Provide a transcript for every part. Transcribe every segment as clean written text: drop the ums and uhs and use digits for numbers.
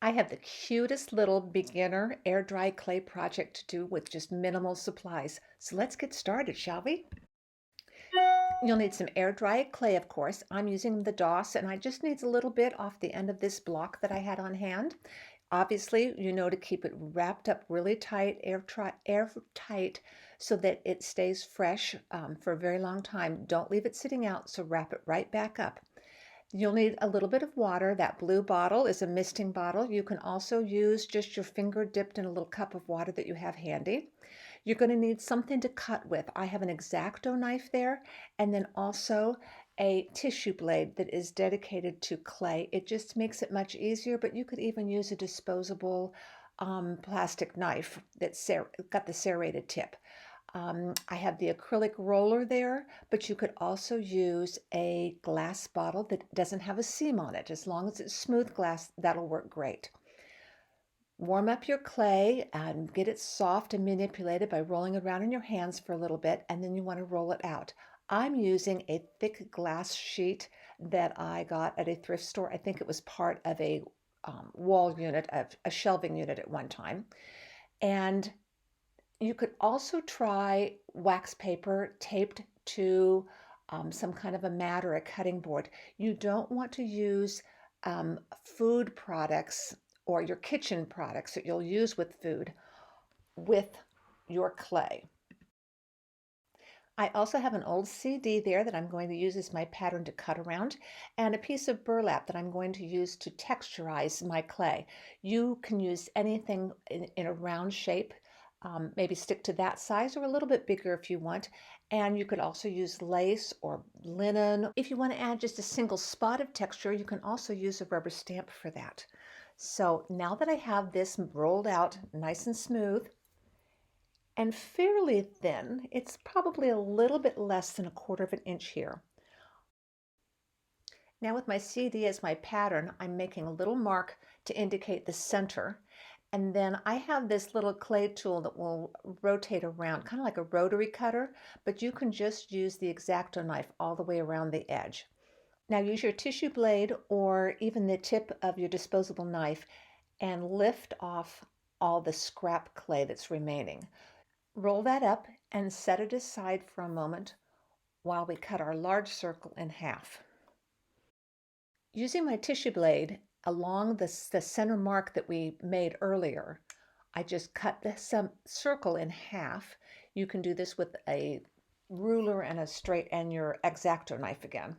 I have the cutest little beginner air dry clay project to do with just minimal supplies. So let's get started, shall we? You'll need some air dry clay, of course. I'm using the DOS and I just need a little bit off the end of this block that I had on hand. Obviously, you know to keep it wrapped up really tight, airtight, so that it stays fresh for a very long time. Don't leave it sitting out, so wrap it right back up. You'll need a little bit of water. That blue bottle is a misting bottle. You can also use just your finger dipped in a little cup of water that you have handy. You're going to need something to cut with. I have an X-Acto knife there, and then also a tissue blade that is dedicated to clay. It just makes it much easier, but you could even use a disposable plastic knife that's got the serrated tip. I have the acrylic roller there, but you could also use a glass bottle that doesn't have a seam on it. As long as it's smooth glass, that'll work great. Warm up your clay and get it soft and manipulated by rolling it around in your hands for a little bit, and then you want to roll it out. I'm using a thick glass sheet that I got at a thrift store. I think it was part of a wall unit, a shelving unit at one time. And you could also try wax paper taped to some kind of a mat or a cutting board. You don't want to use food products or your kitchen products that you'll use with food with your clay. I also have an old CD there that I'm going to use as my pattern to cut around, and a piece of burlap that I'm going to use to texturize my clay. You can use anything in a round shape. Maybe stick to that size or a little bit bigger if you want. And you could also use lace or linen. If you want to add just a single spot of texture, you can also use a rubber stamp for that. So now that I have this rolled out nice and smooth and fairly thin, it's probably a little bit less than 1/4 of an inch here. Now with my CD as my pattern, I'm making a little mark to indicate the center. And then I have this little clay tool that will rotate around, kind of like a rotary cutter, but you can just use the X-Acto knife all the way around the edge. Now use your tissue blade or even the tip of your disposable knife and lift off all the scrap clay that's remaining. Roll that up and set it aside for a moment while we cut our large circle in half. Using my tissue blade along the center mark that we made earlier, I just cut the circle in half. You can do this with a ruler and your X-Acto knife again.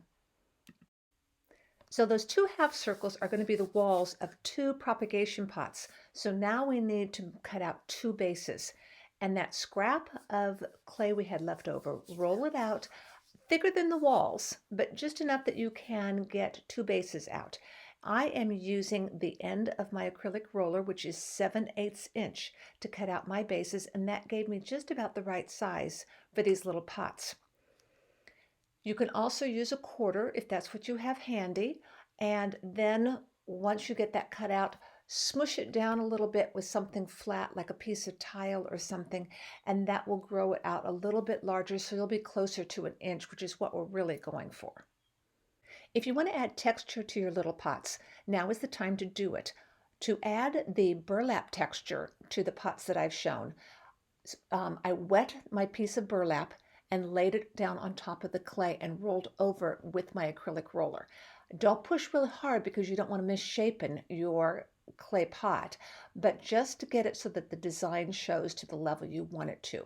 So those 2 half circles are going to be the walls of 2 propagation pots. So now we need to cut out 2 bases. And that scrap of clay we had left over, roll it out thicker than the walls, but just enough that you can get 2 bases out. I am using the end of my acrylic roller, which is 7/8 inch, to cut out my bases, and that gave me just about the right size for these little pots. You can also use a quarter if that's what you have handy, and then once you get that cut out, smush it down a little bit with something flat like a piece of tile or something, and that will grow it out a little bit larger, so you'll be closer to 1 inch, which is what we're really going for. If you want to add texture to your little pots, now is the time to do it. To add the burlap texture to the pots that I've shown, I wet my piece of burlap and laid it down on top of the clay and rolled over with my acrylic roller. Don't push really hard because you don't want to misshapen your clay pot, but just to get it so that the design shows to the level you want it to.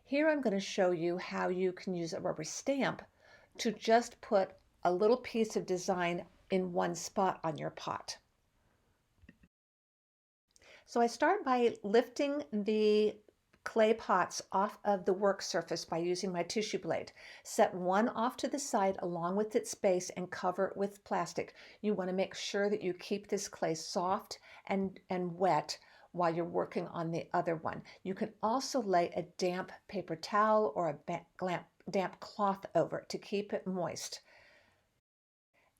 Here I'm going to show you how you can use a rubber stamp to just put a little piece of design in one spot on your pot. So I start by lifting the clay pots off of the work surface by using my tissue blade. Set one off to the side along with its base and cover it with plastic. You want to make sure that you keep this clay soft and wet while you're working on the other one. You can also lay a damp paper towel or a damp cloth over it to keep it moist.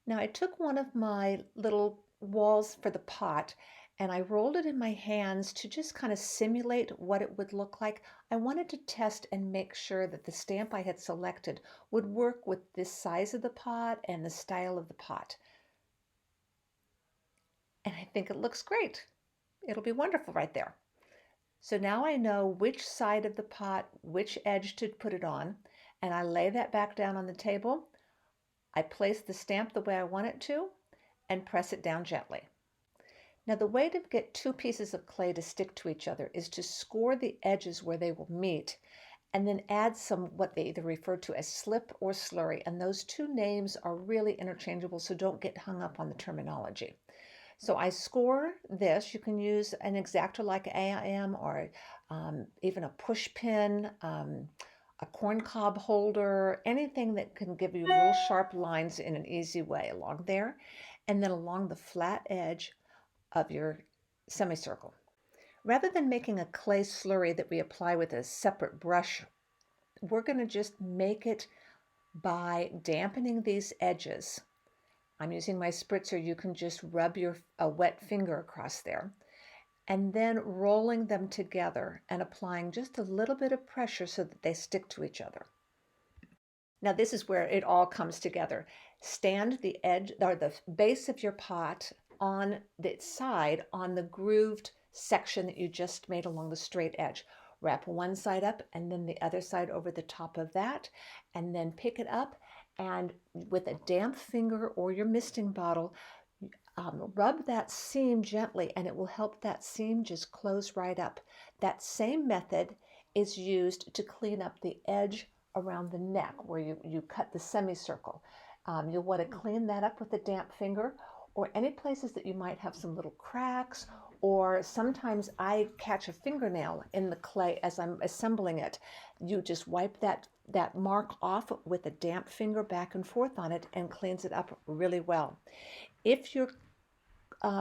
Now I took one of my little walls for the pot and I rolled it in my hands to just kind of simulate what it would look like. I wanted to test and make sure that the stamp I had selected would work with this size of the pot and the style of the pot. and I think it looks great. It'll be wonderful right there. So now I know which side of the pot, which edge to put it on, and I lay that back down on the table. I place the stamp the way I want it to and press it down gently. Now the way to get two pieces of clay to stick to each other is to score the edges where they will meet and then add some what they either refer to as slip or slurry, and those two names are really interchangeable, so don't get hung up on the terminology. So I score this. You can use an X-Acto like I am, or even a push pin, a corn cob holder, anything that can give you real sharp lines in an easy way along there, and then along the flat edge of your semicircle. Rather than making a clay slurry that we apply with a separate brush, we're going to just make it by dampening these edges. I'm using my spritzer. You can just rub a wet finger across there, and then rolling them together and applying just a little bit of pressure so that they stick to each other. Now this is where it all comes together. Stand the edge or the base of your pot on its side on the grooved section that you just made along the straight edge. Wrap one side up and then the other side over the top of that, and then pick it up and with a damp finger or your misting bottle, rub that seam gently, and it will help that seam just close right up. That same method is used to clean up the edge around the neck where you cut the semicircle. You'll want to clean that up with a damp finger, or any places that you might have some little cracks, or sometimes I catch a fingernail in the clay as I'm assembling it. You just wipe that mark off with a damp finger back and forth on it and cleans it up really well. If your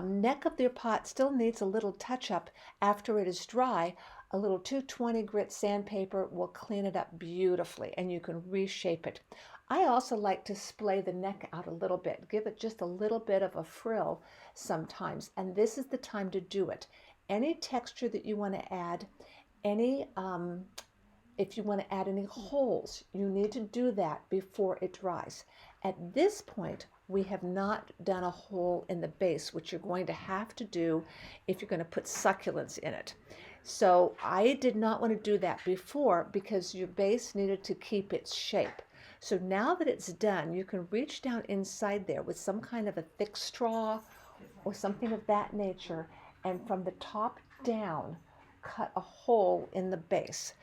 neck of your pot still needs a little touch up after it is dry, a little 220 grit sandpaper will clean it up beautifully, and you can reshape it. I also like to splay the neck out a little bit, give it just a little bit of a frill sometimes, and this is the time to do it. Any texture that you want to add, if you want to add any holes, you need to do that before it dries. At this point, we have not done a hole in the base, which you're going to have to do if you're going to put succulents in it. So I did not want to do that before because your base needed to keep its shape. So now that it's done, you can reach down inside there with some kind of a thick straw or something of that nature, and from the top down, cut a hole in the base.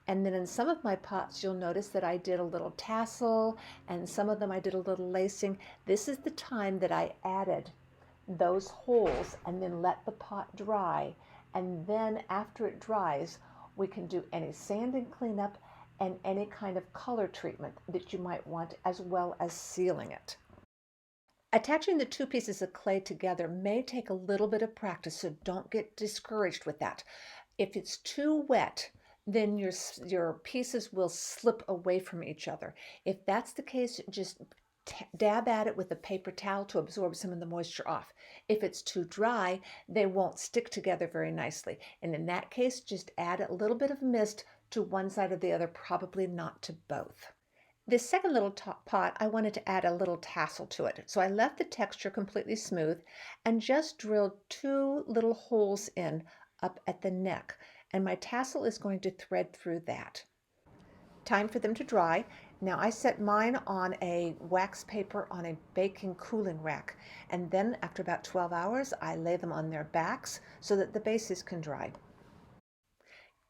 And then in some of my pots, you'll notice that I did a little tassel, and some of them I did a little lacing. This is the time that I added those holes and then let the pot dry. And then after it dries, we can do any sanding cleanup and any kind of color treatment that you might want, as well as sealing it. Attaching the two pieces of clay together may take a little bit of practice, so don't get discouraged with that. If it's too wet, then your pieces will slip away from each other. If that's the case, just dab at it with a paper towel to absorb some of the moisture off. If it's too dry, they won't stick together very nicely. And in that case, just add a little bit of mist to one side or the other, probably not to both. This second little pot, I wanted to add a little tassel to it. So I left the texture completely smooth and just drilled two little holes in up at the neck. And my tassel is going to thread through that. Time for them to dry. Now I set mine on a wax paper on a baking cooling rack, and then after about 12 hours I lay them on their backs so that the bases can dry.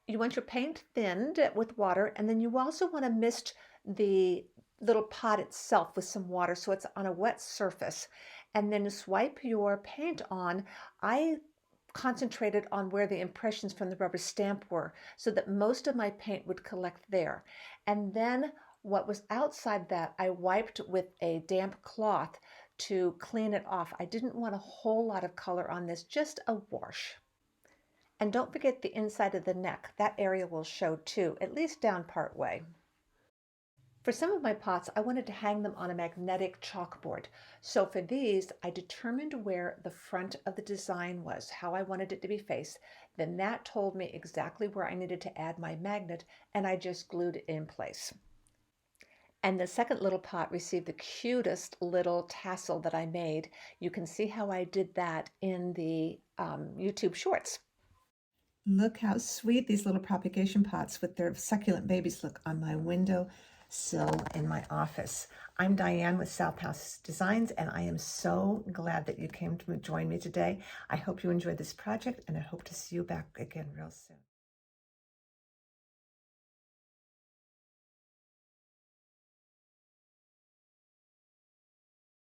You want your paint thinned with water, and then you also want to mist the little pot itself with some water so it's on a wet surface, and then swipe your paint on. I concentrated on where the impressions from the rubber stamp were so that most of my paint would collect there. And then what was outside that I wiped with a damp cloth to clean it off. I didn't want a whole lot of color on this, just a wash. And don't forget the inside of the neck. That area will show too, at least down part way. For some of my pots, I wanted to hang them on a magnetic chalkboard. So for these, I determined where the front of the design was, how I wanted it to be faced. Then that told me exactly where I needed to add my magnet, and I just glued it in place. And the second little pot received the cutest little tassel that I made. You can see how I did that in the YouTube shorts. Look how sweet these little propagation pots with their succulent babies look on my window sill in my office. I'm Diane with South House Designs, and I am so glad that you came to join me today. I hope you enjoyed this project, and I hope to see you back again real soon.